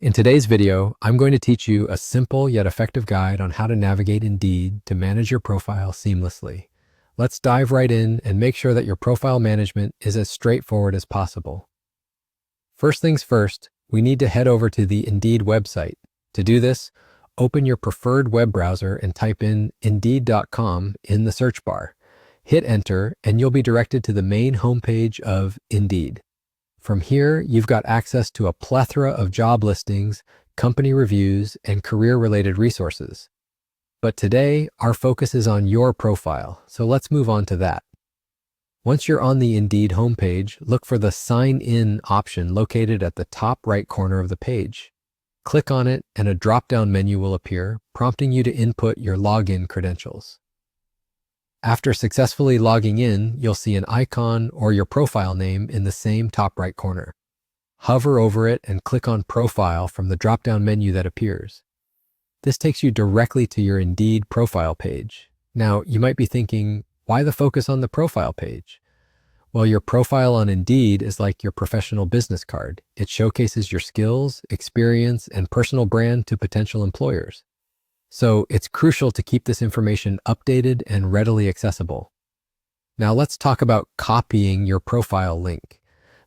In today's video, I'm going to teach you a simple yet effective guide on how to navigate Indeed to manage your profile seamlessly. Let's dive right in and make sure that your profile management is as straightforward as possible. First things first, we need to head over to the Indeed website. To do this, open your preferred web browser and type in Indeed.com in the search bar. Hit enter and you'll be directed to the main homepage of Indeed. From here, you've got access to a plethora of job listings, company reviews, and career-related resources. But today, our focus is on your profile, so let's move on to that. Once you're on the Indeed homepage, look for the Sign In option located at the top right corner of the page. Click on it and a drop-down menu will appear, prompting you to input your login credentials. After successfully logging in, you'll see an icon or your profile name in the same top right corner. Hover over it and click on Profile from the drop-down menu that appears. This takes you directly to your Indeed profile page. Now, you might be thinking, why the focus on the profile page? Well, your profile on Indeed is like your professional business card. It showcases your skills, experience, and personal brand to potential employers. So it's crucial to keep this information updated and readily accessible. Now let's talk about copying your profile link.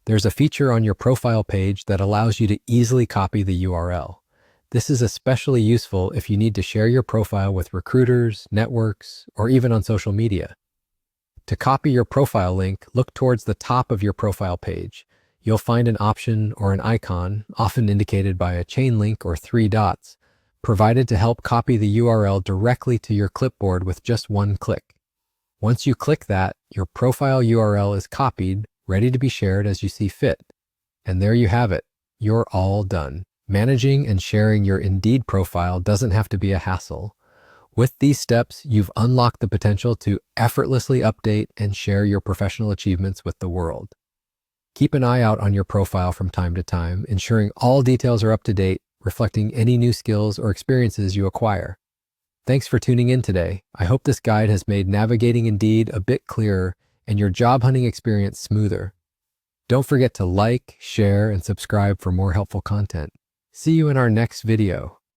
There's a feature on your profile page that allows you to easily copy the URL. This is especially useful if you need to share your profile with recruiters, networks, or even on social media. To copy your profile link, look towards the top of your profile page. You'll find an option or an icon, often indicated by a chain link or 3 dots, provided to help copy the URL directly to your clipboard with just one click. Once you click that, your profile URL is copied, ready to be shared as you see fit. And there you have it. You're all done. Managing and sharing your Indeed profile doesn't have to be a hassle. With these steps, you've unlocked the potential to effortlessly update and share your professional achievements with the world. Keep an eye out on your profile from time to time, ensuring all details are up to date, reflecting any new skills or experiences you acquire. Thanks for tuning in today. I hope this guide has made navigating Indeed a bit clearer and your job hunting experience smoother. Don't forget to like, share, and subscribe for more helpful content. See you in our next video.